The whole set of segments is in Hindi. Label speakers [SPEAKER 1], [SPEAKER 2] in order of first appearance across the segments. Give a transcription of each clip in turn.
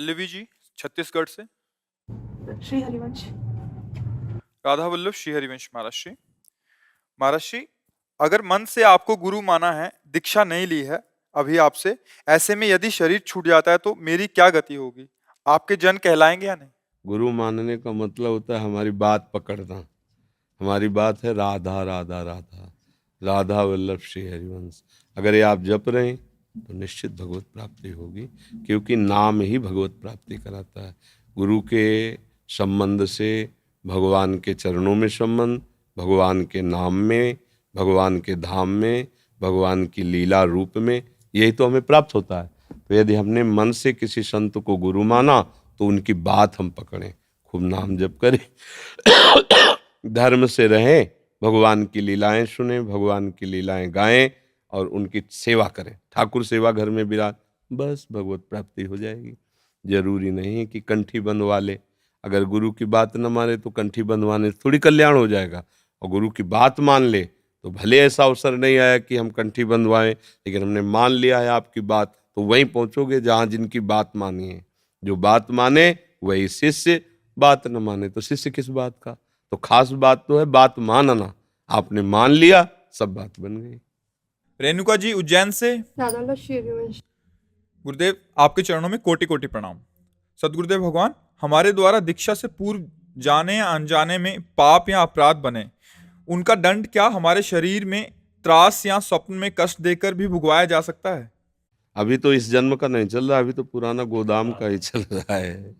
[SPEAKER 1] पल्लवी जी छत्तीसगढ़ से।
[SPEAKER 2] श्री हरिवंश।
[SPEAKER 1] राधा वल्लभ श्री हरिवंश महाराज श्री। महाराज श्री, अगर मन से आपको गुरु माना है, दीक्षा नहीं ली है अभी आपसे, ऐसे में यदि शरीर छूट जाता है तो मेरी क्या गति होगी? आपके जन कहलाएंगे या नहीं?
[SPEAKER 3] गुरु मानने का मतलब होता है हमारी बात पकड़ना। हमारी बात है राधा राधा राधा, राधा वल्लभ श्री हरिवंश। अगर ये आप जप रहे हैं तो निश्चित भगवत प्राप्ति होगी, क्योंकि नाम ही भगवत प्राप्ति कराता है। गुरु के संबंध से भगवान के चरणों में संबंध, भगवान के नाम में, भगवान के धाम में, भगवान की लीला रूप में, यही तो हमें प्राप्त होता है। तो यदि हमने मन से किसी संत को गुरु माना तो उनकी बात हम पकड़ें, खूब नाम जप करें, धर्म से रहें, भगवान की लीलाएं सुने, भगवान की लीलाएं गाएं और उनकी सेवा करें। ठाकुर सेवा घर में विराज, बस भगवत प्राप्ति हो जाएगी। जरूरी नहीं कि कंठी बंधवा ले। अगर गुरु की बात न माने तो कंठी बंधवाने से थोड़ी कल्याण हो जाएगा, और गुरु की बात मान ले तो भले ऐसा अवसर नहीं आया कि हम कंठी बंधवाएं, लेकिन हमने मान लिया है आपकी बात, तो वहीं पहुंचोगे जहां जिनकी बात मानी है। जो बात माने वही शिष्य, बात न माने तो शिष्य किस बात का। तो खास बात तो है बात मानना। आपने मान लिया, सब बात बन गई।
[SPEAKER 1] रेणुका जी उज्जैन से।
[SPEAKER 2] राधा वल्लभ श्री हरिवंश।
[SPEAKER 1] गुरुदेव, आपके चरणों में कोटि कोटि प्रणाम। सदगुरुदेव भगवान, हमारे द्वारा दीक्षा से पूर्व जाने या अनजाने में पाप या अपराध बने, उनका दंड क्या हमारे शरीर में त्रास या स्वप्न में कष्ट देकर भी भुगवाया जा सकता है?
[SPEAKER 3] अभी तो इस जन्म का नहीं चल रहा, अभी तो पुराना गोदाम का ही चल रहा है।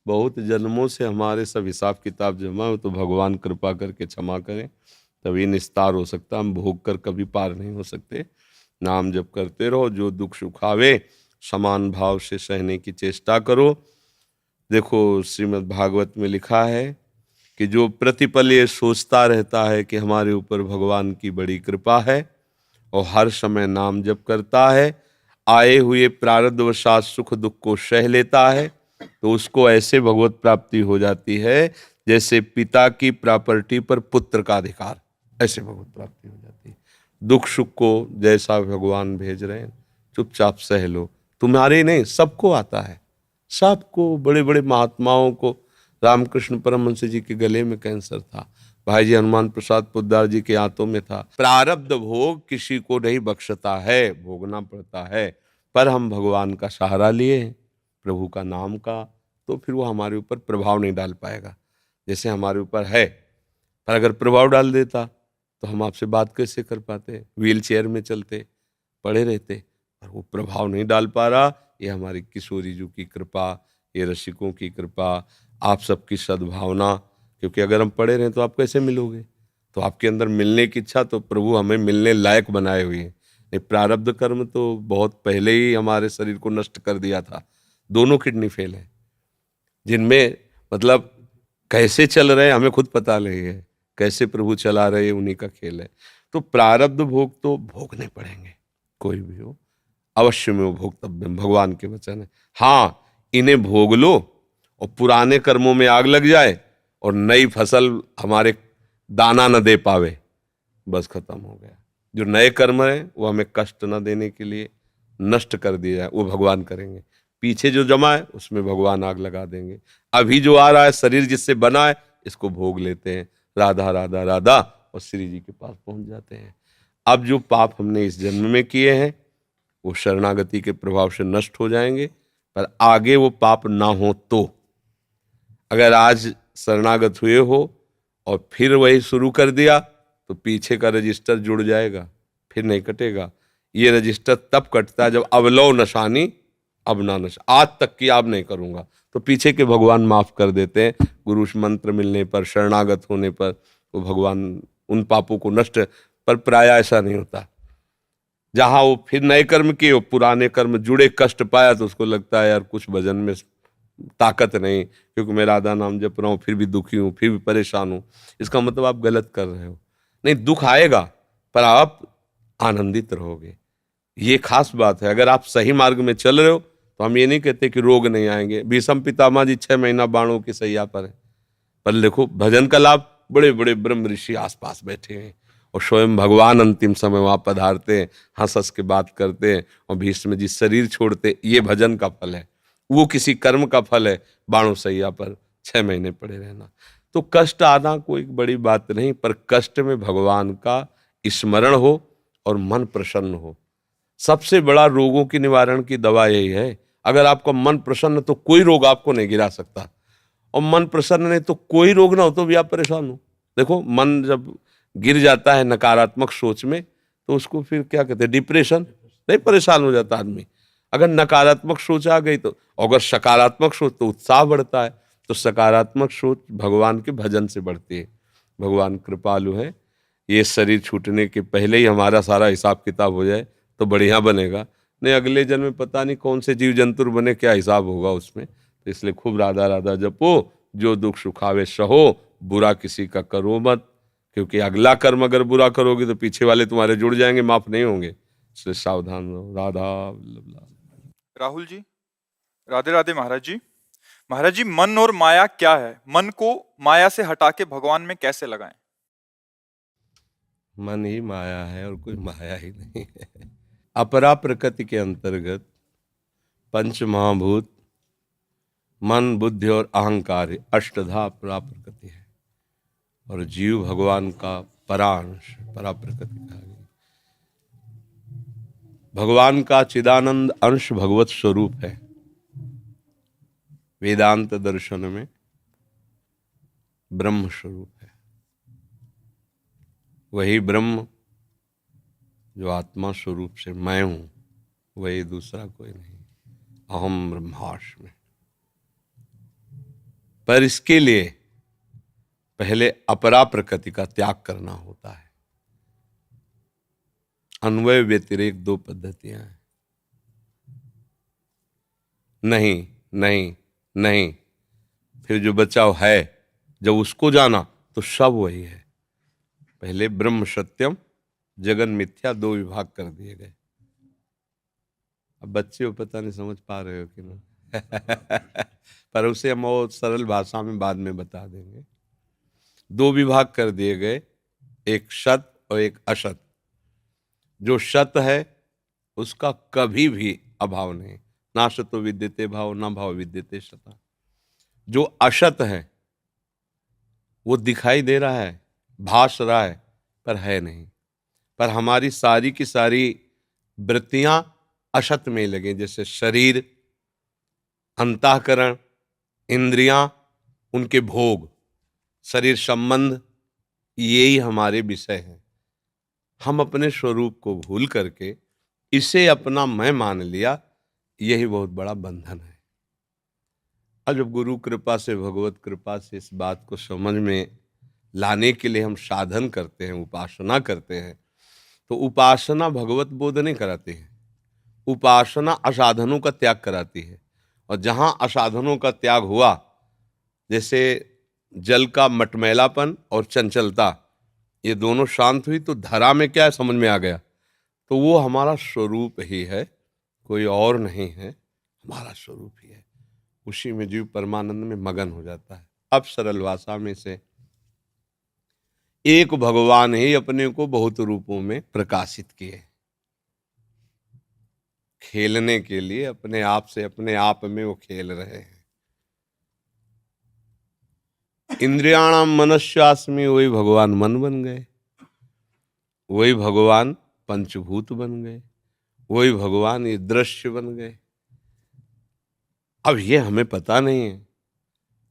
[SPEAKER 3] बहुत जन्मों से हमारे सब हिसाब किताब जमा हो, तो भगवान कृपा करके क्षमा करें, तभी निस्तार हो सकता। हम भोग कर कभी पार नहीं हो सकते। नाम जप करते रहो, जो दुख सुख आवे समान भाव से सहने की चेष्टा करो। देखो, श्रीमद् भागवत में लिखा है कि जो प्रतिपल ये सोचता रहता है कि हमारे ऊपर भगवान की बड़ी कृपा है और हर समय नाम जप करता है, आए हुए प्रारब्धवशात सुख दुख को सह लेता है, तो उसको ऐसे भगवत प्राप्ति हो जाती है जैसे पिता की प्रॉपर्टी पर पुत्र का अधिकार, ऐसे भगवत प्राप्ति हो जाती है। दुख सुख को जैसा भगवान भेज रहे हैं चुपचाप सह लो। तुम्हारे नहीं, सबको आता है, सबको। बड़े बड़े महात्माओं को, रामकृष्ण परमहंस जी के गले में कैंसर था, भाई जी हनुमान प्रसाद पोद्दार जी के हाथों में था। प्रारब्ध भोग किसी को नहीं बख्शता है, भोगना पड़ता है। पर हम भगवान का सहारा लिए हैं, प्रभु का नाम का, तो फिर वो हमारे ऊपर प्रभाव नहीं डाल पाएगा जैसे हमारे ऊपर है। पर अगर प्रभाव डाल देता तो हम आपसे बात कैसे कर पाते? व्हील चेयर में चलते, पड़े रहते। पर वो प्रभाव नहीं डाल पा रहा। ये हमारी किशोरी जी की कृपा, ये रसिकों की कृपा, आप सबकी सद्भावना। क्योंकि अगर हम पढ़े रहें तो आप कैसे मिलोगे? तो आपके अंदर मिलने की इच्छा, तो प्रभु हमें मिलने लायक बनाए हुए हैं। नहीं, प्रारब्ध कर्म तो बहुत पहले ही हमारे शरीर को नष्ट कर दिया था। दोनों किडनी फेल है, जिनमें मतलब कैसे चल रहे हैं हमें खुद पता नहीं है, कैसे प्रभु चला रहे हैं उन्हीं का खेल है। तो प्रारब्ध भोग तो भोगने पड़ेंगे, कोई भी हो, अवश्य में वो भोगतव्य, भगवान के वचन है। हाँ, इन्हें भोग लो और पुराने कर्मों में आग लग जाए और नई फसल हमारे दाना न दे पावे, बस खत्म हो गया। जो नए कर्म हैं वो हमें कष्ट न देने के लिए नष्ट कर दिया जाए, वो भगवान करेंगे। पीछे जो जमा है उसमें भगवान आग लगा देंगे। अभी जो आ रहा है, शरीर जिससे बना है, इसको भोग लेते हैं, राधा राधा राधा, और श्री जी के पास पहुंच जाते हैं। अब जो पाप हमने इस जन्म में किए हैं वो शरणागति के प्रभाव से नष्ट हो जाएंगे। पर आगे वो पाप ना हो तो, अगर आज शरणागत हुए हो और फिर वही शुरू कर दिया तो पीछे का रजिस्टर जुड़ जाएगा, फिर नहीं कटेगा। ये रजिस्टर तब कटता है जब अवलौ नशानी अब ना नशा, आज तक की अब नहीं करूंगा, तो पीछे के भगवान माफ कर देते हैं। गुरु मंत्र मिलने पर, शरणागत होने पर वो भगवान उन पापों को नष्ट। पर प्राय ऐसा नहीं होता। जहां वो फिर नए कर्म किए, वो पुराने कर्म जुड़े, कष्ट पाया, तो उसको लगता है यार कुछ भजन में ताकत नहीं, क्योंकि मैं राधा नाम जप रहा हूँ फिर भी दुखी हूँ, फिर भी परेशान हूँ। इसका मतलब आप गलत कर रहे हो। नहीं, दुख आएगा पर आप आनंदित रहोगे, ये खास बात है। अगर आप सही मार्ग में चल रहे हो तो हम ये नहीं कहते कि रोग नहीं आएंगे। भीष्म पितामह जी 6 महीना बाणों की सैया पर है, पर देखो भजन का लाभ, बड़े बड़े ब्रह्म ऋषि आसपास बैठे हैं और स्वयं भगवान अंतिम समय वहां पधारते हैं, हंस हंस के बात करते हैं, और भीष्म जी शरीर छोड़ते, ये भजन का फल है। वो किसी कर्म का फल है, बाणोसैया पर 6 महीने पड़े रहना। तो कष्ट आना कोई बड़ी बात नहीं, पर कष्ट में भगवान का स्मरण हो और मन प्रसन्न हो। सबसे बड़ा रोगों की निवारण की दवा यही है। अगर आपका मन प्रसन्न तो कोई रोग आपको नहीं गिरा सकता, और मन प्रसन्न नहीं तो कोई रोग ना हो तो भी आप परेशान हो। देखो, मन जब गिर जाता है नकारात्मक सोच में तो उसको फिर क्या कहते हैं, डिप्रेशन, नहीं, परेशान हो जाता आदमी। अगर नकारात्मक सोच आ गई तो, अगर सकारात्मक सोच तो उत्साह बढ़ता है। तो सकारात्मक सोच भगवान के भजन से बढ़ती है। भगवान कृपालु है। ये शरीर छूटने के पहले ही हमारा सारा हिसाब किताब हो जाए तो बढ़िया बनेगा, नहीं अगले जन्म में पता नहीं कौन से जीव जंतु बने, क्या हिसाब होगा उसमें। तो इसलिए खूब राधा राधा जपो, जो दुख सुखावे सहो, बुरा किसी का करो मत, क्योंकि अगला कर्म अगर बुरा करोगे तो पीछे वाले तुम्हारे जुड़ जाएंगे, माफ नहीं होंगे। इसलिए सावधान रहो। राधा वल्लभ लाल।
[SPEAKER 1] राहुल जी, राधे राधे महाराज जी। महाराज जी, मन और माया क्या है? मन को माया से हटा के भगवान में कैसे लगाएं?
[SPEAKER 3] मन ही माया है और कोई माया ही नहीं है। अपरा प्रकृति के अंतर्गत पंच महाभूत मन, बुद्धि और अहंकार, अष्टधा अपरा प्रकृति है, और जीव भगवान का परांश, परा प्रकृति कहा गया। भगवान का चिदानंद अंश भगवत स्वरूप है। वेदांत दर्शन में ब्रह्म स्वरूप है। वही ब्रह्म जो आत्मा स्वरूप से मैं हूं, वही, दूसरा कोई नहीं। अहम ब्रह्मास्मि। पर इसके लिए पहले अपरा प्रकृति का त्याग करना होता है। अन्वय व्यतिरेक 2 पद्धतियां हैं। नहीं नहीं नहीं, फिर जो बचाव है, जब उसको जाना तो सब वही है। पहले ब्रह्म सत्यम जगन मिथ्या 2 विभाग कर दिए गए। अब बच्चे को पता नहीं समझ पा रहे हो कि ना पर उसे हम और सरल भाषा में बाद में बता देंगे। 2 विभाग कर दिए गए, एक सत और एक असत। जो सत है उसका कभी भी अभाव नहीं, ना सतो विद्यते भाव, ना भाव विद्यते सता। जो असत है वो दिखाई दे रहा है, भास रहा है, पर है नहीं। पर हमारी सारी की सारी वृत्तियां असत में लगे, जैसे शरीर, अंतःकरण, इंद्रियां, उनके भोग, शरीर संबंध, यही हमारे विषय हैं। हम अपने स्वरूप को भूल करके इसे अपना मैं मान लिया, यही बहुत बड़ा बंधन है। और जब गुरु कृपा से, भगवत कृपा से इस बात को समझ में लाने के लिए हम साधन करते हैं, उपासना करते हैं, तो उपासना भगवत बोध नहीं कराती है, उपासना असाधनों का त्याग कराती है। और जहां असाधनों का त्याग हुआ, जैसे जल का मटमैलापन और चंचलता, ये दोनों शांत हुई तो धरा में क्या समझ में आ गया, तो वो हमारा स्वरूप ही है, कोई और नहीं है, हमारा स्वरूप ही है। उसी में जीव परमानंद में मगन हो जाता है। अब सरल भाषा में से, एक भगवान ही अपने को बहुत रूपों में प्रकाशित किए, खेलने के लिए अपने आप से, अपने आप में वो खेल रहे हैं। इंद्रियाणाम मनस्यास्मि, वही भगवान मन बन गए, वही भगवान पंचभूत बन गए, वही भगवान ये दृश्य बन गए। अब ये हमें पता नहीं है,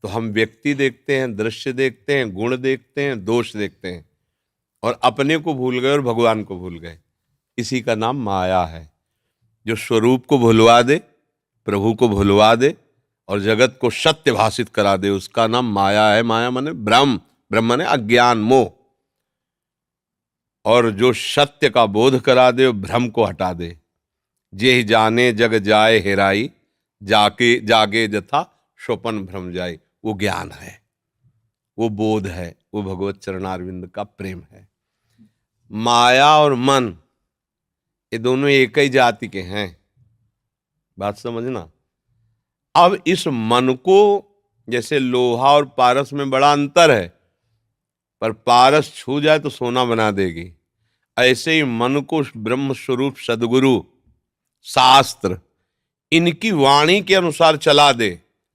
[SPEAKER 3] तो हम व्यक्ति देखते हैं, दृश्य देखते हैं, गुण देखते हैं, दोष देखते हैं, और अपने को भूल गए और भगवान को भूल गए। इसी का नाम माया है। जो स्वरूप को भुलवा दे, प्रभु को भुलवा दे और जगत को सत्य भाषित करा दे, उसका नाम माया है। माया माने ब्रह्म, ब्रह्म माने अज्ञान, मोह। और जो सत्य का बोध करा दे, भ्रम को हटा दे। जे जाने जग जाए हेराई, जाके जागे जथा स्वपन भ्रम जाए, वो ज्ञान है, वो बोध है, वो भगवत चरणारविंद का प्रेम है। माया और मन, ये दोनों एक ही जाति के हैं, बात समझना। अब इस मन को, जैसे लोहा और पारस में बड़ा अंतर है, पर पारस छू जाए तो सोना बना देगी, ऐसे ही मन को ब्रह्म स्वरूप सदगुरु, शास्त्र, इनकी वाणी के अनुसार चला दे,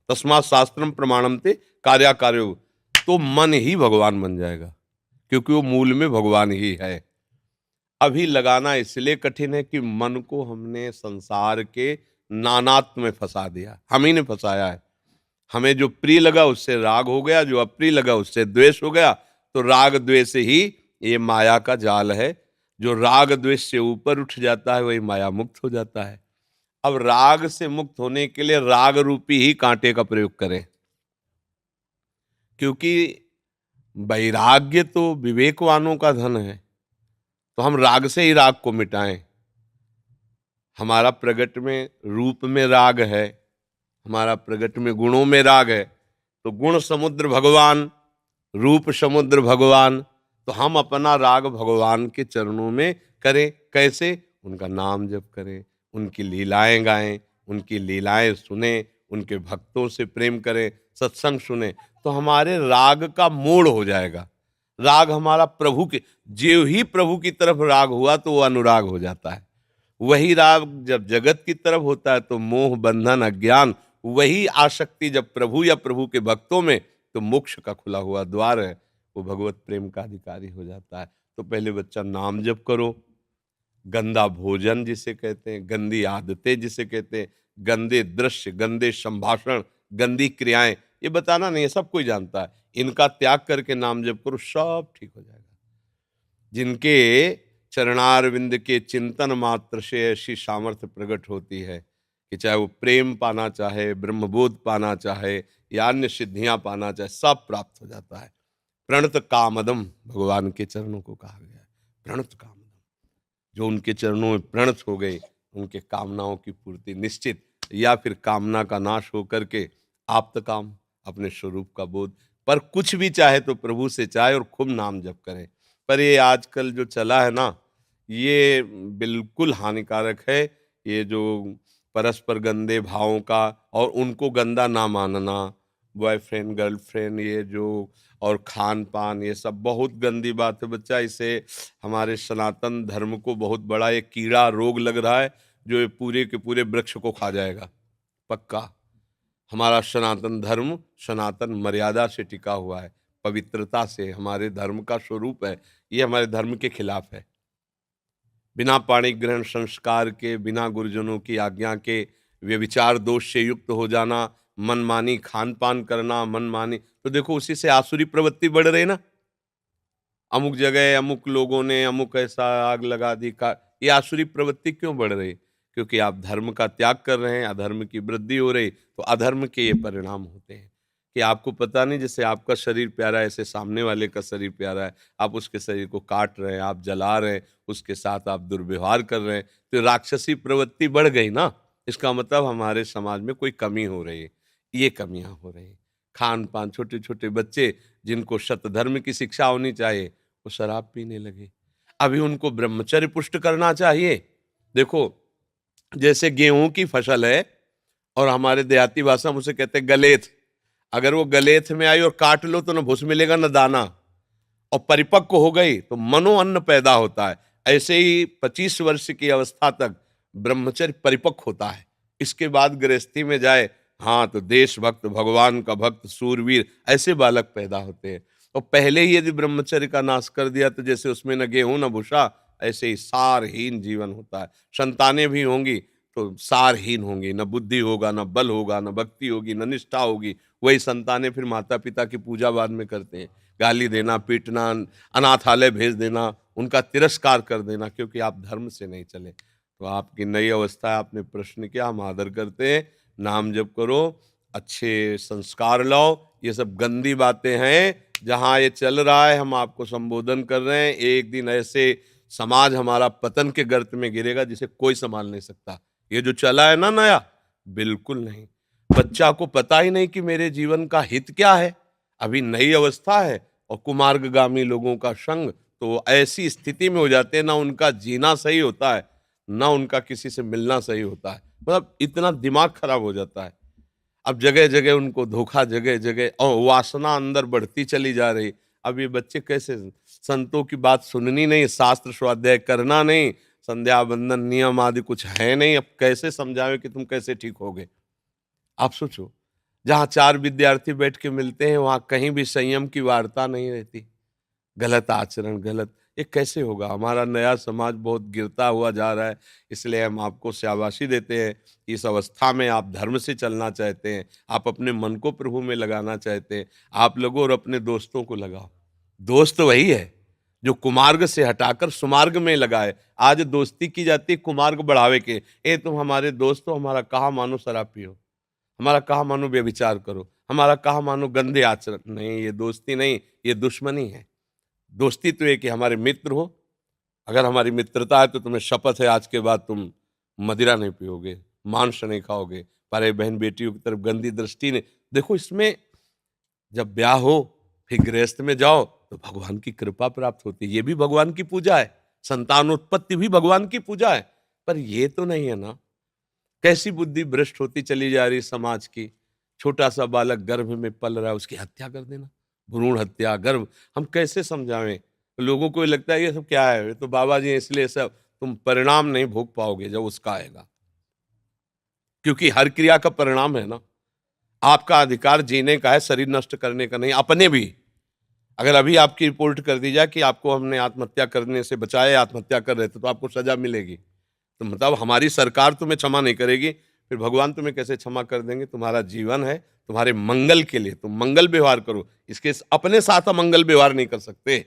[SPEAKER 3] तस्मात् शास्त्रम प्रमाणम ते कार्याकार्यो, तो मन ही भगवान बन जाएगा, क्योंकि वो मूल में भगवान ही है। अभी लगाना इसलिए कठिन है कि मन को हमने संसार के नानात्व में फंसा दिया, हम ही ने फंसाया है। हमें जो प्रिय लगा उससे राग हो गया, जो अप्रिय लगा उससे द्वेष हो गया। तो राग द्वेष ही ये माया का जाल है। जो राग द्वेष से ऊपर उठ जाता है वही माया मुक्त हो जाता है। अब राग से मुक्त होने के लिए राग रूपी ही कांटे का प्रयोग करें, क्योंकि वैराग्य तो विवेकवानों का धन है। तो हम राग से ही राग को मिटाएं। हमारा प्रगट में रूप में राग है, हमारा प्रगट में गुणों में राग है। तो गुण समुद्र भगवान, रूप समुद्र भगवान, तो हम अपना राग भगवान के चरणों में करें। कैसे? उनका नाम जप करें, उनकी लीलाएं गाएं, उनकी लीलाएं सुने, उनके भक्तों से प्रेम करें, सत्संग सुने, तो हमारे राग का मोड़ हो जाएगा। राग हमारा प्रभु के, जो ही प्रभु की तरफ राग हुआ तो वो अनुराग हो जाता है। वही राग जब जगत की तरफ होता है तो मोह बंधन अज्ञान, वही आसक्ति जब प्रभु या प्रभु के भक्तों में, तो मोक्ष का खुला हुआ द्वार है, वो भगवत प्रेम का अधिकारी हो जाता है। तो पहले बच्चा नाम जप करो। गंदा भोजन जिसे कहते हैं, गंदी आदतें जिसे कहते हैं, गंदे दृश्य, गंदे संभाषण, गंदी क्रियाएं, ये बताना नहीं है, सब कोई जानता है। इनका त्याग करके नाम जप करो, सब ठीक हो जाएगा। जिनके चरणारविंद के चिंतन मात्र से ऐसी सामर्थ्य प्रकट होती है कि चाहे वो प्रेम पाना चाहे, ब्रह्मबोध पाना चाहे या अन्य सिद्धियां पाना चाहे, सब प्राप्त हो जाता है। प्रणत कामदम भगवान के चरणों को कहा गया है, प्रणत कामदम। जो उनके चरणों में प्रणत हो गए, उनके कामनाओं की पूर्ति निश्चित, या फिर कामना का नाश होकर के आप्त काम, अपने स्वरूप का बोध। पर कुछ भी चाहे तो प्रभु से चाहे और खूब नाम जप करें। पर ये आजकल जो चला है ना, ये बिल्कुल हानिकारक है। ये जो परस्पर गंदे भावों का और उनको गंदा ना मानना, बॉयफ्रेंड गर्लफ्रेंड, ये जो और खान पान, ये सब बहुत गंदी बात है बच्चा। इसे हमारे सनातन धर्म को बहुत बड़ा एक कीड़ा रोग लग रहा है, जो ये पूरे के पूरे वृक्ष को खा जाएगा पक्का। हमारा सनातन धर्म सनातन मर्यादा से टिका हुआ है, पवित्रता से, हमारे धर्म का स्वरूप है। ये हमारे धर्म के खिलाफ है। बिना पाणी ग्रहण संस्कार के, बिना गुरुजनों की आज्ञा के व्यभिचार दोष से युक्त हो जाना, मनमानी खान पान करना, मनमानी, तो देखो उसी से आसुरी प्रवृत्ति बढ़ रही ना। अमुक जगह अमुक लोगों ने अमुक ऐसा आग लगा दी का, ये आसुरी प्रवृत्ति क्यों बढ़ रही? क्योंकि आप धर्म का त्याग कर रहे हैं, अधर्म की वृद्धि हो रही। तो अधर्म के ये परिणाम होते हैं कि आपको पता नहीं, जैसे आपका शरीर प्यारा है ऐसे सामने वाले का शरीर प्यारा है, आप उसके शरीर को काट रहे हैं, आप जला रहे हैं, उसके साथ आप दुर्व्यवहार कर रहे हैं, तो राक्षसी प्रवृत्ति बढ़ गई ना। इसका मतलब हमारे समाज में कोई कमी हो रही है, ये कमियां हो रही हैं। खान पान, छोटे छोटे बच्चे जिनको सतधर्म की शिक्षा होनी चाहिए, वो शराब पीने लगे। अभी उनको ब्रह्मचर्य पुष्ट करना चाहिए। देखो, जैसे गेहूं की फसल है और हमारे देहाती भाषा में उसे कहते हैं गलेथ। अगर वो गलेथ में आई और काट लो तो न भूस मिलेगा न दाना, और परिपक्व हो गई तो मनो अन्न पैदा होता है। ऐसे ही 25 वर्ष की अवस्था तक ब्रह्मचर्य परिपक्व होता है। इसके बाद गृहस्थी में जाए, हाँ, तो देशभक्त, भगवान का भक्त, सूरवीर, ऐसे बालक पैदा होते हैं। और पहले ही यदि ब्रह्मचर्य का नाश कर दिया तो जैसे उसमें न गेहूं न भूसा, ऐसे ही सारहीन जीवन होता है। संतानें भी होंगी तो सारहीन होंगी, न बुद्धि होगा, न बल होगा, न भक्ति होगी, न निष्ठा होगी। वही संतानें फिर माता पिता की पूजा बाद में करते हैं, गाली देना, पीटना, अनाथालय भेज देना, उनका तिरस्कार कर देना, क्योंकि आप धर्म से नहीं चले। तो आपकी नई अवस्था है, आपने प्रश्न किया, हम आदर करते हैं। नाम जप करो, अच्छे संस्कार लाओ। ये सब गंदी बातें हैं, जहाँ ये चल रहा है हम आपको संबोधन कर रहे हैं। एक दिन ऐसे समाज हमारा पतन के गर्त में गिरेगा जिसे कोई संभाल नहीं सकता। ये जो चला है ना नया, बिल्कुल नहीं। बच्चा को पता ही नहीं कि मेरे जीवन का हित क्या है, अभी नई अवस्था है। और कुमार्गगामी लोगों का संग, तो ऐसी स्थिति में हो जाते हैं, ना उनका जीना सही होता है, ना उनका किसी से मिलना सही होता है। मतलब इतना दिमाग खराब हो जाता है। अब जगह जगह उनको धोखा, जगह जगह, और वासना अंदर बढ़ती चली जा रही। अब ये बच्चे कैसे, संतों की बात सुननी नहीं, शास्त्र स्वाध्याय करना नहीं, संध्या बंदन नियम आदि कुछ है नहीं, अब कैसे समझावे कि तुम कैसे ठीक होगे। आप सोचो, जहाँ 4 विद्यार्थी बैठ के मिलते हैं वहाँ कहीं भी संयम की वार्ता नहीं रहती, गलत आचरण, गलत, ये कैसे होगा। हमारा नया समाज बहुत गिरता हुआ जा रहा है, इसलिए हम आपको शाबाशी देते हैं। इस अवस्था में आप धर्म से चलना चाहते हैं, आप अपने मन को प्रभु में लगाना चाहते हैं, आप लोगों और अपने दोस्तों को लगाओ। दोस्त वही है जो कुमार्ग से हटाकर सुमार्ग में लगाए। आज दोस्ती की जाती है कुमार्ग बढ़ावे के, ए तुम हमारे दोस्त हो, हमारा कहा मानो शराब पियो, हमारा कहा मानो व्यभिचार करो, हमारा कहा मानो गंदे आचरण। नहीं, ये दोस्ती नहीं, ये दुश्मनी है। दोस्ती तो ये कि हमारे मित्र हो, अगर हमारी मित्रता है तो तुम्हें शपथ है आज के बाद तुम मदिरा नहीं पियोगे, मांस नहीं खाओगे, पर बहन बेटियों की तरफ गंदी दृष्टि नहीं। देखो, इसमें जब ब्याह हो फिर गृहस्थ में जाओ तो भगवान की कृपा प्राप्त होती है, ये भी भगवान की पूजा है, संतानोत्पत्ति भी भगवान की पूजा है। पर ये तो नहीं है ना। कैसी बुद्धि भ्रष्ट होती चली जा रही समाज की। छोटा सा बालक गर्भ में पल रहा है, उसकी हत्या कर देना, भ्रूण हत्या, गर्भ, हम कैसे समझावें। लोगों को लगता है ये सब क्या है, ये तो बाबा जी हैं, इसलिए सब, तुम परिणाम नहीं भोग पाओगे जब उसका आएगा, क्योंकि हर क्रिया का परिणाम है ना। आपका अधिकार जीने का है, शरीर नष्ट करने का नहीं। अपने भी अगर अभी आपकी रिपोर्ट कर दी जाए कि आपको हमने आत्महत्या करने से बचाया, आत्महत्या कर रहे थे, तो आपको सजा मिलेगी, तो मतलब हमारी सरकार तुम्हें क्षमा नहीं करेगी, फिर भगवान तुम्हें कैसे क्षमा कर देंगे। तुम्हारा जीवन है, तुम्हारे मंगल के लिए, तुम मंगल व्यवहार करो, इसके अपने साथ मंगल व्यवहार नहीं कर सकते,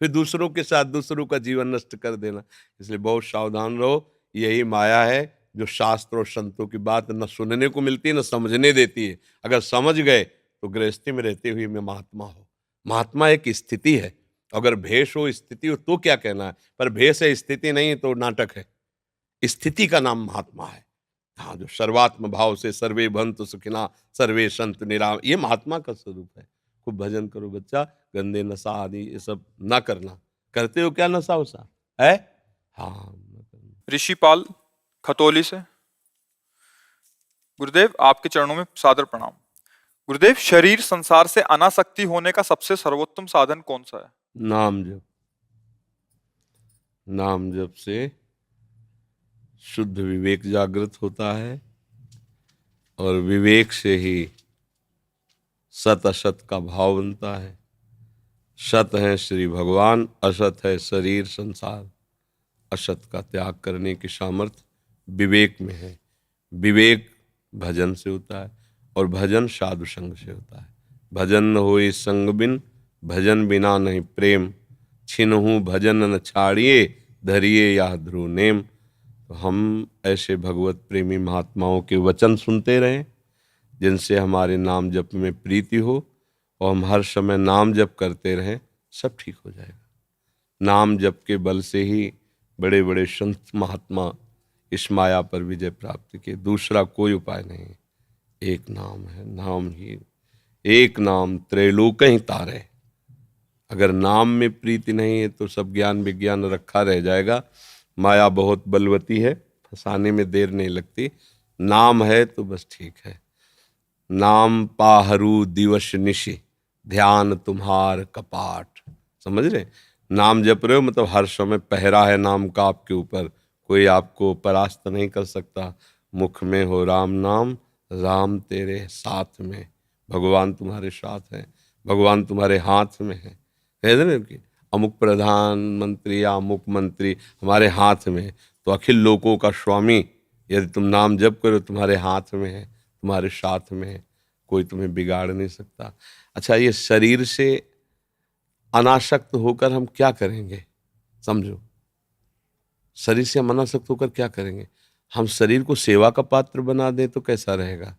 [SPEAKER 3] फिर दूसरों के साथ दूसरों का जीवन नष्ट कर देना। इसलिए बहुत सावधान रहो। यही माया है जो शास्त्र और संतों की बात न सुनने को मिलती है, न समझने देती है। अगर समझ गए तो गृहस्थी में रहते हुए में महात्मा हो। महात्मा एक स्थिति है, अगर भेष हो, स्थिति हो तो क्या कहना है, पर भेष है, स्थिति नहीं तो नाटक है। स्थिति का नाम महात्मा है। हाँ, जो सर्वात्म भाव से सर्वे भंतु सुखिना सर्वे संत निराम, ये महात्मा का स्वरूप है। खूब भजन करो बच्चा, गंदे नशा आदि ये सब ना करना। करते हो क्या नशा वशा है? हाँ, ना करना।
[SPEAKER 1] ऋषिपाल खतौली से। गुरुदेव, आपके चरणों में सादर प्रणाम। गुरुदेव, शरीर संसार से अनासक्ति होने का सबसे सर्वोत्तम साधन कौन सा है?
[SPEAKER 3] नाम जप। नाम जप से शुद्ध विवेक जागृत होता है, और विवेक से ही सत असत का भाव बनता है। सत है श्री भगवान, असत है शरीर संसार। असत का त्याग करने की सामर्थ्य विवेक में है। विवेक भजन से होता है, और भजन साधु संग से होता है। भजन न होई संग बिन, भजन बिना नहीं प्रेम। छिनहु भजन न छाड़िए, धरिए या ध्रुव नेम। तो हम ऐसे भगवत प्रेमी महात्माओं के वचन सुनते रहें, जिनसे हमारे नाम जप में प्रीति हो, और हम हर समय नाम जप करते रहें, सब ठीक हो जाएगा। नाम जप के बल से ही बड़े बड़े संत महात्मा इस माया पर विजय प्राप्त किए। दूसरा कोई उपाय नहीं, एक नाम है, नाम ही एक नाम त्रैलोक ही तारे। अगर नाम में प्रीति नहीं है तो सब ज्ञान विज्ञान रखा रह जाएगा। माया बहुत बलवती है, फंसाने में देर नहीं लगती। नाम है तो बस ठीक है। नाम पाहरू दिवस निशि, ध्यान तुम्हार कपाट। समझ रहे? नाम जप रहे हो मतलब हर समय पहरा है नाम का आपके ऊपर, कोई आपको परास्त नहीं कर सकता। मुख में हो राम नाम, राम तेरे साथ में। भगवान तुम्हारे साथ है, भगवान तुम्हारे हाथ में है। कहते ना कि अमुक प्रधानमंत्री या अमुक मंत्री हमारे हाथ में है, तो अखिल लोकों का स्वामी यदि तुम नाम जप करो तुम्हारे हाथ में है, तुम्हारे साथ में है, कोई तुम्हें बिगाड़ नहीं सकता। अच्छा, ये शरीर से अनासक्त होकर हम क्या करेंगे? समझो, शरीर से हम अनासक्त होकर क्या करेंगे? हम शरीर को सेवा का पात्र बना दें तो कैसा रहेगा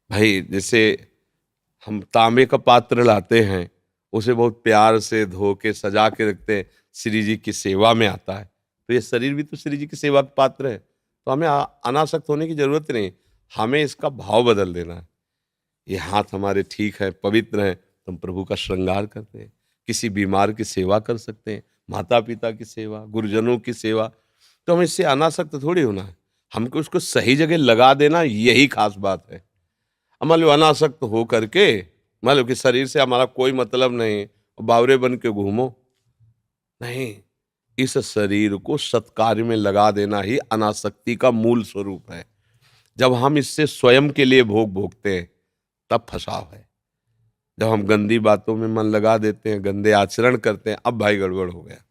[SPEAKER 3] भाई? जैसे हम तांबे का पात्र लाते हैं, उसे बहुत प्यार से धो के सजा के रखते हैं, श्री जी की सेवा में आता है, तो ये शरीर भी तो श्री जी की सेवा का पात्र है। तो हमें अनासक्त होने की जरूरत नहीं, हमें इसका भाव बदल देना है। ये हाथ हमारे ठीक है, पवित्र हैं, तो हम प्रभु का श्रृंगार करते हैं। किसी बीमार की सेवा कर सकते हैं, माता पिता की सेवा, गुरुजनों की सेवा। तो हमें इससे अनासक्त थोड़ी होना है, हमको उसको सही जगह लगा देना, यही खास बात है। मान लो अनासक्त हो करके, मान लो कि शरीर से हमारा कोई मतलब नहीं, बावरे बन के घूमो, नहीं, इस शरीर को सत्कार्य में लगा देना ही अनासक्ति का मूल स्वरूप है। जब हम इससे स्वयं के लिए भोग भोगते हैं तब फंसाव है। जब हम गंदी बातों में मन लगा देते हैं, गंदे आचरण करते हैं, अब भाई गड़बड़ हो गया।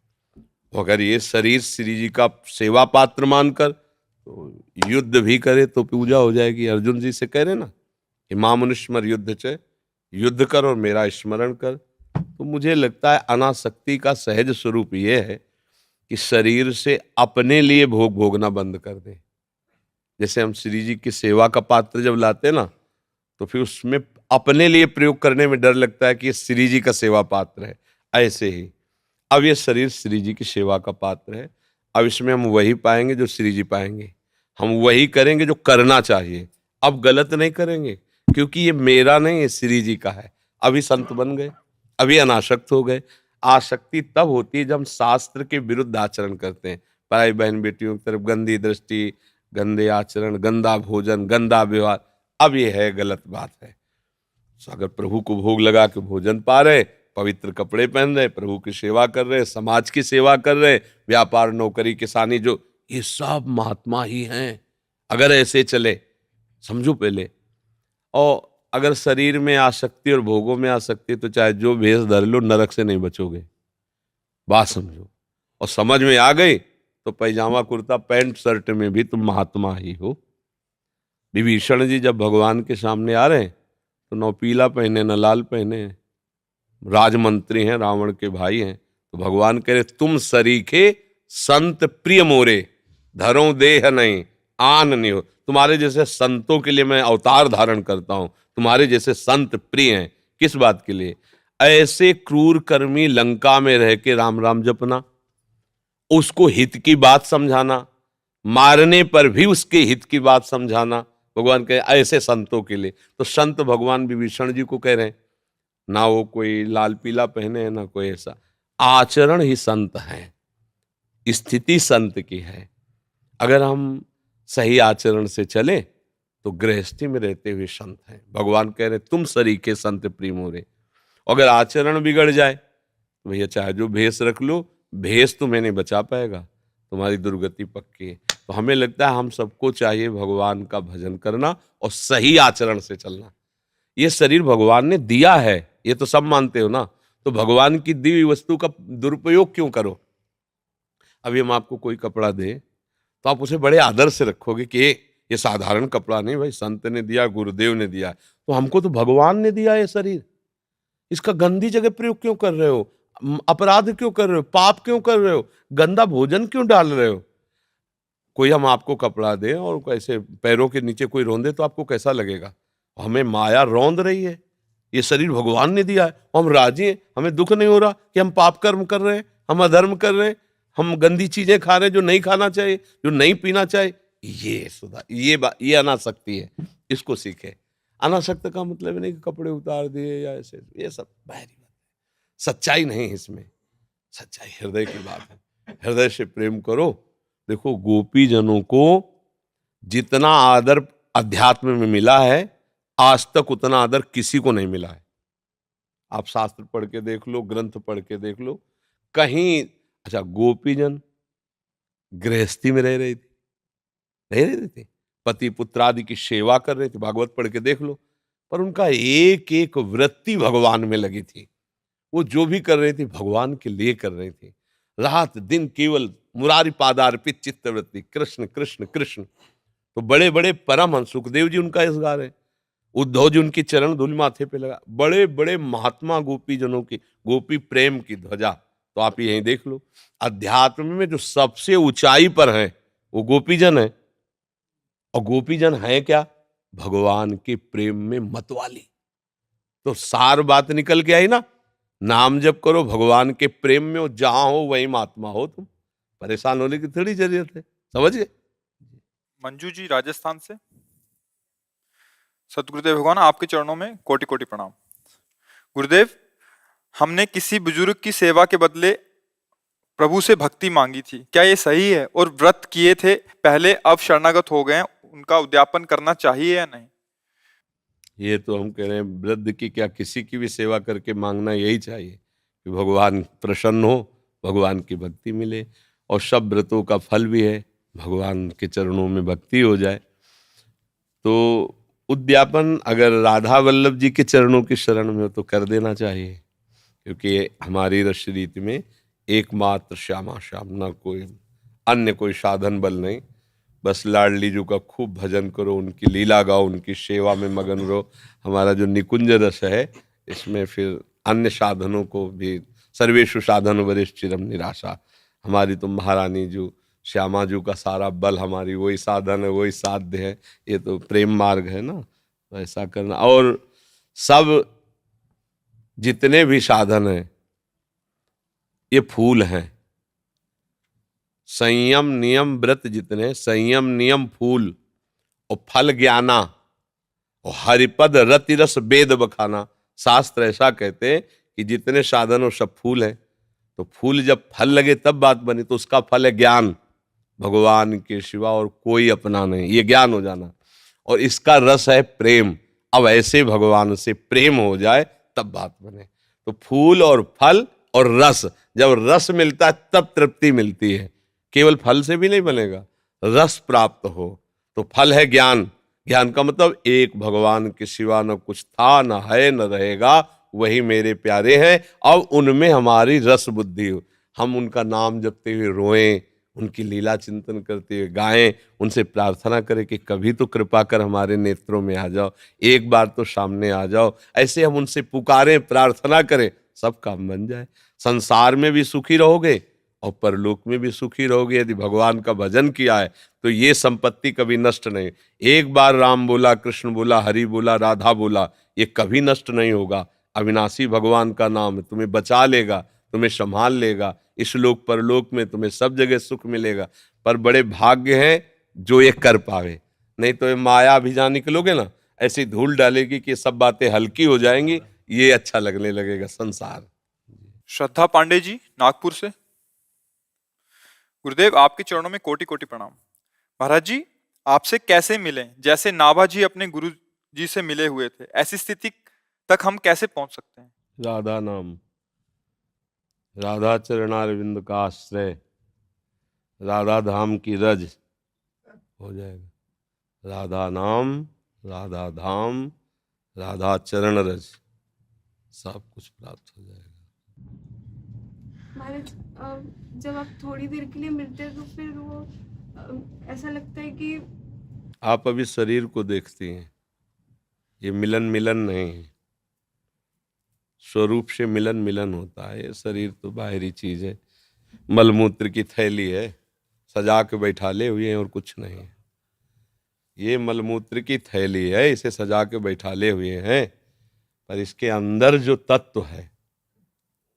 [SPEAKER 3] अगर ये शरीर श्री जी का सेवा पात्र मानकर तो युद्ध भी करे तो पूजा हो जाएगी। अर्जुन जी से कह रहे ना कि मां मनुष्य युद्ध च युद्ध कर और मेरा स्मरण कर। तो मुझे लगता है अनासक्ति का सहज स्वरूप ये है कि शरीर से अपने लिए भोग भोगना बंद कर दे। जैसे हम श्री जी की सेवा का पात्र जब लाते ना तो फिर उसमें अपने लिए प्रयोग करने में डर लगता है कि ये श्री जी का सेवा पात्र है। ऐसे ही अब ये शरीर श्री जी की सेवा का पात्र है। अब इसमें हम वही पाएंगे जो श्री जी पाएंगे, हम वही करेंगे जो करना चाहिए। अब गलत नहीं करेंगे क्योंकि ये मेरा नहीं, ये श्री जी का है। अभी संत बन गए, अभी अनासक्त हो गए। आसक्ति तब होती है जब हम शास्त्र के विरुद्ध आचरण करते हैं। पराई बहन बेटियों की तरफ गंदी दृष्टि, गंदे आचरण, गंदा भोजन, गंदा व्यवहार, अब ये है गलत बात है। तो अगर प्रभु को भोग लगा के भोजन पा रहे, पवित्र कपड़े पहन रहे, प्रभु की सेवा कर रहे, समाज की सेवा कर रहे, व्यापार नौकरी किसानी, जो ये सब महात्मा ही हैं। अगर ऐसे चले, समझो पहले। और अगर शरीर में आसक्ति और भोगों में आसक्ति तो चाहे जो भेष धर लो, नरक से नहीं बचोगे। बात समझो। और समझ में आ गई तो पैजामा कुर्ता पैंट शर्ट में भी तुम महात्मा ही हो। विभीषण जी जब भगवान के सामने आ रहे हैं तो न पीला पहने न लाल पहने, राजमंत्री हैं, रावण के भाई हैं। तो भगवान कह रहे तुम सरीखे संत प्रिय मोरे, धरो देह नहीं आन नहीं हो। तुम्हारे जैसे संतों के लिए मैं अवतार धारण करता हूं, तुम्हारे जैसे संत प्रिय हैं। किस बात के लिए? ऐसे क्रूर कर्मी लंका में रह के राम राम जपना, उसको हित की बात समझाना, मारने पर भी उसके हित की बात समझाना, भगवान कहे ऐसे संतों के लिए। तो संत भगवान विभीषण जी को कह रहे हैं, ना वो कोई लाल पीला पहने हैं ना कोई ऐसा, आचरण ही संत है, स्थिति संत की है। अगर हम सही आचरण से चले तो गृहस्थी में रहते हुए संत हैं। भगवान कह रहे तुम सरीखे संत प्रिय मोरे। अगर आचरण बिगड़ जाए तो भैया चाहे जो भेष रख लो, भेष तुम्हें नहीं बचा पाएगा, तुम्हारी दुर्गति पक्की है। तो हमें लगता है हम सबको चाहिए भगवान का भजन करना और सही आचरण से चलना। ये शरीर भगवान ने दिया है, ये तो सब मानते हो ना। तो भगवान की दी हुई वस्तु का दुरुपयोग क्यों करो? अभी हम आपको कोई कपड़ा दे तो आप उसे बड़े आदर से रखोगे कि ये साधारण कपड़ा नहीं भाई, संत ने दिया, गुरुदेव ने दिया। तो हमको तो भगवान ने दिया ये शरीर, इसका गंदी जगह प्रयोग क्यों कर रहे हो? अपराध क्यों कर रहे हो? पाप क्यों कर रहे हो? गंदा भोजन क्यों डाल रहे हो? कोई हम आपको कपड़ा दे और कैसे पैरों के नीचे कोई रौंदे तो आपको कैसा लगेगा? हमें माया रौंद रही है। ये शरीर भगवान ने दिया है, हम राजी हैं, हमें दुख नहीं हो रहा कि हम पाप कर्म कर रहे हैं, हम अधर्म कर रहे हैं, हम गंदी चीजें खा रहे हैं जो नहीं खाना चाहिए, जो नहीं पीना चाहिए। ये सुधार, ये अनासक्ति है, इसको सीखे। अनासक्त का मतलब नहीं कि कपड़े उतार दिए या ऐसे, ये सब बाहरी बात है, सच्चाई नहीं है इसमें। सच्चाई हृदय की बात है, हृदय से प्रेम करो। देखो गोपी जनों को जितना आदर अध्यात्म में मिला है, आज तक उतना आदर किसी को नहीं मिला है। आप शास्त्र पढ़ के देख लो, ग्रंथ पढ़ के देख लो, कहीं अच्छा गोपीजन गृहस्थी में रह रही थी, नहीं रह रही थी, पति पुत्र आदि की सेवा कर रहे थे, भागवत पढ़ के देख लो, पर उनका एक एक वृत्ति भगवान में लगी थी। वो जो भी कर रही थी भगवान के लिए कर रही थी, रात दिन केवल मुरारी पादार्पित चित्त वृत्ति, कृष्ण कृष्ण कृष्ण। तो बड़े बड़े परमहंस सुखदेव जी उनका इस गा रहे, उद्धव जी उनकी चरण धूल माथे पे लगा, बड़े बड़े महात्मा गोपी जनों की गोपी प्रेम की ध्वजा। तो आप यहीं देख लो, अध्यात्म में जो सबसे ऊंचाई पर है वो गोपीजन है। और गोपीजन है क्या? भगवान के प्रेम में मतवाली। तो सार बात निकल के आई ना, नाम जप करो, भगवान के प्रेम में हो, जहां हो वही महात्मा हो। तुम परेशान होने की थोड़ी जरूरत है, समझ गए?
[SPEAKER 1] मंजू जी राजस्थान से। सतगुरुदेव भगवान आपके चरणों में कोटि कोटि प्रणाम। गुरुदेव, हमने किसी बुजुर्ग की सेवा के बदले प्रभु से भक्ति मांगी थी, क्या ये सही है? और व्रत किए थे पहले, अब शरणागत हो गए, उनका उद्यापन करना चाहिए या नहीं?
[SPEAKER 3] ये तो हम कह रहे हैं वृद्ध की क्या, किसी की भी सेवा करके मांगना यही चाहिए कि भगवान प्रसन्न हो, भगवान की भक्ति मिले। और सब व्रतों का फल भी है, भगवान के चरणों में भक्ति हो जाए। तो उद्यापन अगर राधा वल्लभ जी के चरणों की शरण में हो तो कर देना चाहिए, क्योंकि हमारी रस रीति में एकमात्र श्यामा श्याम, ना कोई अन्य कोई साधन बल नहीं। बस लाडली जी का खूब भजन करो, उनकी लीला गाओ, उनकी सेवा में मगन रहो। हमारा जो निकुंज रस है, इसमें फिर अन्य साधनों को भी, सर्वेषु साधन वरिष्ठ चिरम निराशा। हमारी तो महारानी जो श्यामा जी का सारा बल, हमारी वही साधन है, वही साध्य है। ये तो प्रेम मार्ग है ना, तो ऐसा करना। और सब जितने भी साधन हैं ये फूल हैं। संयम नियम व्रत जितने, संयम नियम फूल, और फल ज्ञाना, और हरिपद रति रस वेद बखाना। शास्त्र ऐसा कहते हैं कि जितने साधन हो सब फूल हैं। तो फूल जब फल लगे तब बात बनी, तो उसका फल है ज्ञान, भगवान के सिवा और कोई अपना नहीं, ये ज्ञान हो जाना। और इसका रस है प्रेम। अब ऐसे भगवान से प्रेम हो जाए तब बात बने। तो फूल और फल और रस, जब रस मिलता है तब तृप्ति मिलती है। केवल फल से भी नहीं बनेगा, रस प्राप्त हो तो फल है ज्ञान। ज्ञान का मतलब एक भगवान के सिवा न कुछ था, न है, न रहेगा, वही मेरे प्यारे हैं। अब उनमें हमारी रस बुद्धि हो, हम उनका नाम जपते हुए रोएं, उनकी लीला चिंतन करते हुए गाएं, उनसे प्रार्थना करें कि कभी तो कृपा कर हमारे नेत्रों में आ जाओ, एक बार तो सामने आ जाओ। ऐसे हम उनसे पुकारें, प्रार्थना करें, सब काम बन जाए। संसार में भी सुखी रहोगे और परलोक में भी सुखी रहोगे। यदि भगवान का भजन किया है तो ये संपत्ति कभी नष्ट नहीं। एक बार राम बोला, कृष्ण बोला, हरि बोला, राधा बोला, ये कभी नष्ट नहीं होगा। अविनाशी भगवान का नाम तुम्हें बचा लेगा, तुम्हें संभाल लेगा। इस लोक परलोक में तुम्हें सब जगह सुख मिलेगा। पर बड़े भाग्य हैं जो ये कर पावे, नहीं तो ये माया अभी जहाँ निकलोगे ना, ऐसी धूल डालेगी कि सब बातें हल्की हो जाएंगी, ये अच्छा लगने लगेगा संसार।
[SPEAKER 1] श्रद्धा पांडे जी नागपुर से। गुरुदेव आपके चरणों में कोटि कोटि प्रणाम। महाराज जी आपसे कैसे मिले? जैसे नाभा जी अपने गुरु जी से मिले हुए थे, ऐसी स्थिति तक हम कैसे पहुंच सकते हैं?
[SPEAKER 3] राधा नाम, राधा चरणारविंद का आश्रय, राधा धाम की रज हो जाएगा। राधा नाम, राधा धाम, राधा चरण रज, सब कुछ प्राप्त हो जाएगा।
[SPEAKER 2] महाराज जब आप थोड़ी देर के लिए मिलते हैं तो फिर वो ऐसा लगता है कि
[SPEAKER 3] आप अभी शरीर को देखती हैं, ये मिलन मिलन नहीं है। स्वरूप से मिलन मिलन होता है। ये शरीर तो बाहरी चीज है, मलमूत्र की थैली है, सजा के बैठा ले हुए हैं और कुछ नहीं है। ये मलमूत्र की थैली है, इसे सजा के बैठा ले हुए हैं, पर इसके अंदर जो तत्व है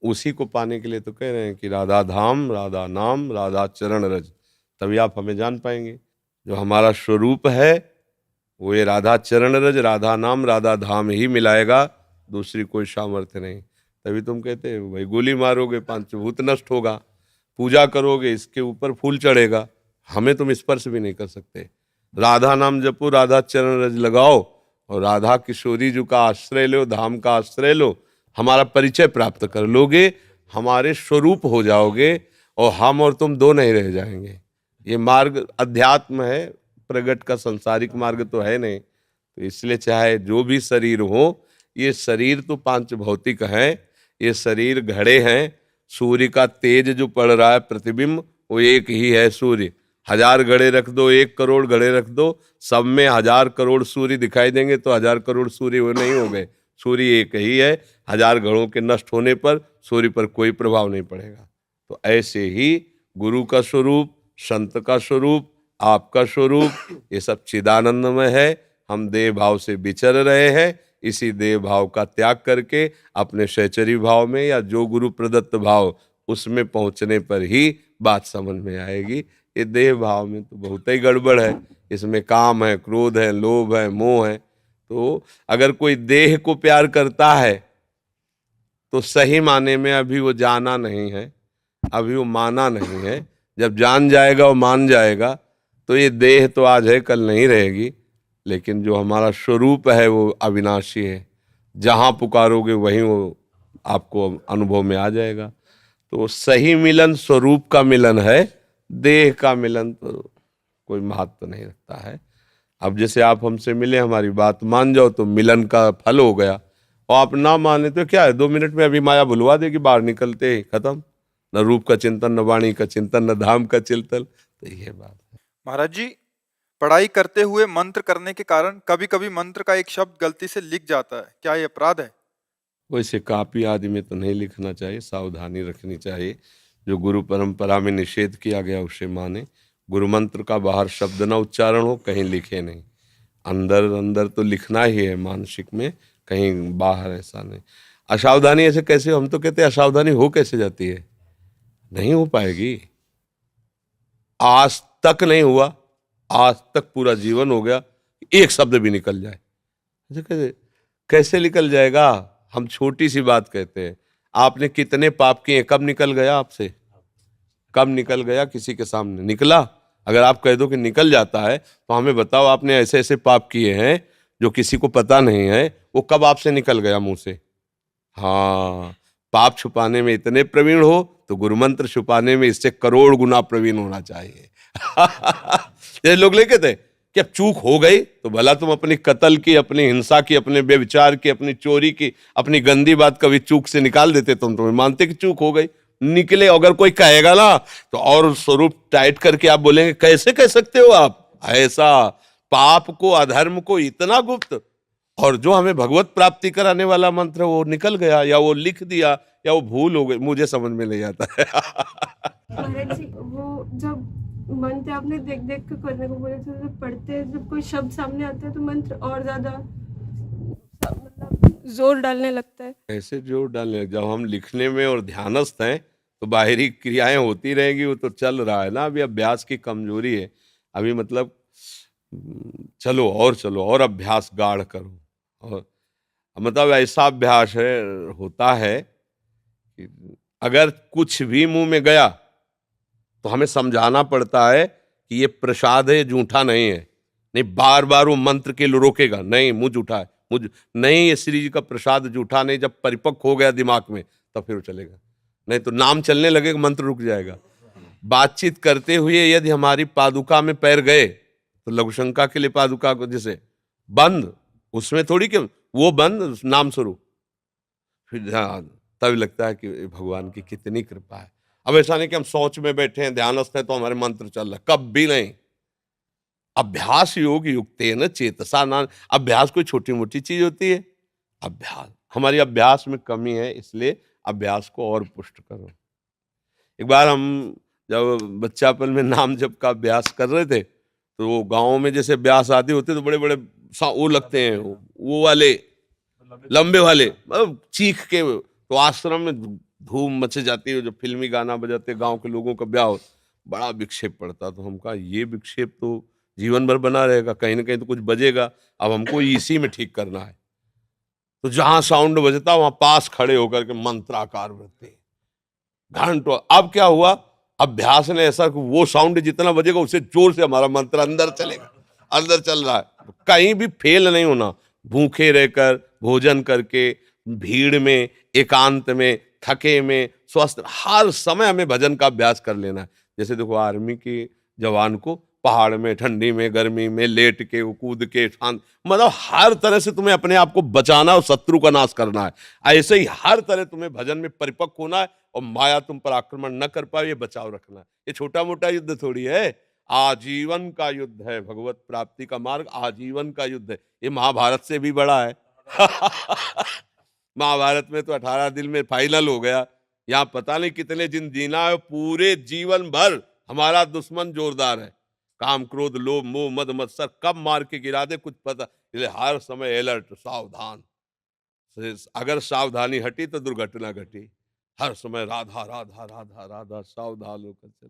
[SPEAKER 3] उसी को पाने के लिए तो कह रहे हैं कि राधा धाम, राधा नाम, राधा चरण रज, तभी आप हमें जान पाएंगे। जो हमारा स्वरूप है वो ये राधा चरण रज, राधा नाम, राधा धाम ही मिलाएगा, दूसरी कोई सामर्थ्य नहीं। तभी तुम कहते हो भाई गोली मारोगे पंचभूत नष्ट होगा, पूजा करोगे इसके ऊपर फूल चढ़ेगा, हमें तुम स्पर्श भी नहीं कर सकते। राधा नाम जपो, राधा चरण रज लगाओ और राधा किशोरी जी का आश्रय लो, धाम का आश्रय लो, हमारा परिचय प्राप्त कर लोगे, हमारे स्वरूप हो जाओगे और हम और तुम दो नहीं रह जाएंगे। ये मार्ग अध्यात्म है, प्रगट का संसारिक मार्ग तो है नहीं। तो इसलिए चाहे जो भी शरीर हो, ये शरीर तो पांच भौतिक है, ये शरीर घड़े हैं। सूर्य का तेज जो पड़ रहा है प्रतिबिंब, वो एक ही है सूर्य। 1000 घड़े रख दो, 1 करोड़ घड़े रख दो, सब में 1000 करोड़ सूर्य दिखाई देंगे तो 1000 करोड़ सूर्य वो नहीं हो गए। सूर्य एक ही है, 1000 घड़ों के नष्ट होने पर सूर्य पर कोई प्रभाव नहीं पड़ेगा। तो ऐसे ही गुरु का स्वरूप, संत का स्वरूप, आपका स्वरूप, ये सब चिदानंदमय है। हम देह भाव से विचर रहे हैं, इसी देह भाव का त्याग करके अपने सहचरी भाव में या जो गुरु प्रदत्त भाव उसमें पहुंचने पर ही बात समझ में आएगी। ये देह भाव में तो बहुत ही गड़बड़ है, इसमें काम है, क्रोध है, लोभ है, मोह है। तो अगर कोई देह को प्यार करता है तो सही माने में अभी वो जाना नहीं है, अभी वो माना नहीं है। जब जान जाएगा और मान जाएगा तो ये देह तो आज है कल नहीं रहेगी, लेकिन जो हमारा स्वरूप है वो अविनाशी है। जहाँ पुकारोगे वहीं वो आपको अनुभव में आ जाएगा। तो सही मिलन स्वरूप का मिलन है, देह का मिलन तो कोई महत्व नहीं रखता है। अब जैसे आप हमसे मिले, हमारी बात मान जाओ तो मिलन का फल हो गया, और आप ना माने तो क्या है, 2 मिनट में अभी माया भुलवा देगी, बाहर निकलते ही खत्म। न रूप का चिंतन, न वाणी का चिंतन, न धाम का चिंतन। तो ये बात है।
[SPEAKER 1] महाराज जी, पढ़ाई करते हुए मंत्र करने के कारण कभी कभी मंत्र का एक शब्द गलती से लिख जाता है, क्या ये अपराध है?
[SPEAKER 3] वैसे कापी आदि में तो नहीं लिखना चाहिए, सावधानी रखनी चाहिए। जो गुरु परंपरा में निषेध किया गया उसे माने। गुरु मंत्र का बाहर शब्द न उच्चारण हो, कहीं लिखे नहीं। अंदर अंदर तो लिखना ही है मानसिक में, कहीं बाहर ऐसा नहीं। असावधानी ऐसे कैसे, हम तो कहते हैं असावधानी हो कैसे जाती है, नहीं हो पाएगी। आज तक नहीं हुआ, आज तक पूरा जीवन हो गया, एक शब्द भी निकल जाए, ऐसे कैसे कैसे निकल जाएगा? हम छोटी सी बात कहते हैं, आपने कितने पाप किए, कब निकल गया आपसे? कब निकल गया? किसी के सामने निकला? अगर आप कह दो कि निकल जाता है तो हमें बताओ, आपने ऐसे ऐसे पाप किए हैं जो किसी को पता नहीं है, वो कब आपसे निकल गया मुंह से? हाँ, पाप छुपाने में इतने प्रवीण हो तो गुरुमंत्र छुपाने में इससे करोड़ गुना प्रवीण होना चाहिए। ये लोग लेके थे कि अब चूक हो गई तो भला तुम अपनी कत्ल की, अपनी हिंसा की, अपने व्यभिचार की, अपनी चोरी की, अपनी गंदी बात कभी चूक से निकाल देते, तुम तुम्हें मानते कि चूक हो गई, निकले। अगर कोई कहेगा ना तो और स्वरूप टाइट करके आप बोलेंगे कैसे कह सकते हो आप ऐसा? पाप को, अधर्म को इतना गुप्त, और जो हमें भगवत प्राप्ति कराने वाला मंत्र वो निकल गया, या वो लिख दिया, या वो भूल हो गई, मुझे समझ में नहीं आता है।
[SPEAKER 2] महाराज जी, वो जब मंत्र आपने देख देख के करने को बोले थे, जब पढ़ते हैं, जब कोई शब्द सामने आता है तो मंत्र और ज्यादा मतलब जोर डालने लगता है।
[SPEAKER 3] ऐसे जोर डालने, जब हम लिखने में और ध्यानस्थ हैं तो बाहरी क्रियाएं होती रहेंगी, वो तो चल रहा है ना। अभी अभ्यास की कमजोरी है, अभी मतलब चलो और चलो और अभ्यास गाढ़ करो। और मतलब ऐसा अभ्यास है, होता है कि अगर कुछ भी मुंह में गया तो हमें समझाना पड़ता है कि ये प्रसाद है, झूठा नहीं है। नहीं, बार बार वो मंत्र के लिए रोकेगा, नहीं मुंह झूठा है, मुझ नहीं, ये श्री जी का प्रसाद झूठा नहीं। जब परिपक्व हो गया दिमाग में तब फिर वो चलेगा, नहीं तो नाम चलने लगेगा, मंत्र रुक जाएगा। बातचीत करते हुए यदि हमारी पादुका में पैर गए तो लघुशंका के लिए पादुका को जैसे बंद, उसमें थोड़ी कि वो बंद नाम स्वरूप, फिर तब लगता है कि भगवान की कितनी कृपा है। अब ऐसा नहीं कि हम सोच में बैठे हैं, ध्यानस्थ हैं तो हमारे मंत्र चल रहा है, कब भी नहीं। अभ्यास योग युक्तेन चेतसा नाम। अभ्यास कोई छोटी मोटी चीज होती है? अभ्यास, हमारी अभ्यास में कमी है, इसलिए अभ्यास को और पुष्ट करो। एक बार हम जब बच्चापन में नाम जप का अभ्यास कर रहे थे तो वो गाँव में जैसे अभ्यास आदि होते तो बड़े बड़े वो लगते हैं, वो वाले लंबे वाले, मतलब चीख के, तो आश्रम में धूम मचे जाती है, जो फिल्मी गाना बजाते गांव के लोगों का ब्याह हो, बड़ा विक्षेप पड़ता। तो हम कहा ये विक्षेप तो जीवन भर बना रहेगा, कहीं ना कहीं तो कुछ बजेगा, अब हमको इसी में ठीक करना है। तो जहां साउंड बजता वहां पास खड़े होकर के मंत्राकार वृत्ति घंटों। अब क्या हुआ, अभ्यास ने ऐसा कि वो साउंड जितना बजेगा उससे जोर से हमारा मंत्र अंदर चलेगा, अंदर चल रहा है। कहीं भी फेल नहीं होना, भूखे रहकर, भोजन करके, भीड़ में, एकांत में, थके में, स्वस्थ, हर समय हमें भजन का अभ्यास कर लेना है। जैसे देखो आर्मी के जवान को पहाड़ में, ठंडी में, गर्मी में, लेट के, कूद के, शांत, मतलब हर तरह से तुम्हें अपने आप को बचाना और शत्रु का नाश करना है। ऐसे ही हर तरह तुम्हें भजन में परिपक्व होना है और माया तुम पर आक्रमण न कर पाए, ये बचाव रखना है। ये छोटा मोटा युद्ध थोड़ी है, आजीवन का युद्ध है। भगवत प्राप्ति का मार्ग आजीवन का युद्ध है। ये महाभारत से भी बड़ा है। महाभारत में तो 18 दिन में फाइनल हो गया, यहाँ पता नहीं कितने दिन जीना है, पूरे जीवन भर हमारा दुश्मन जोरदार है। काम, क्रोध, लोभ, मोह, मद, मत्सर कब मार के गिरा दे कुछ पता, इसलिए हर समय अलर्ट, सावधान। अगर सावधानी हटी तो दुर्घटना घटी। हर समय राधा राधा राधा राधा, सावधान होकर चल।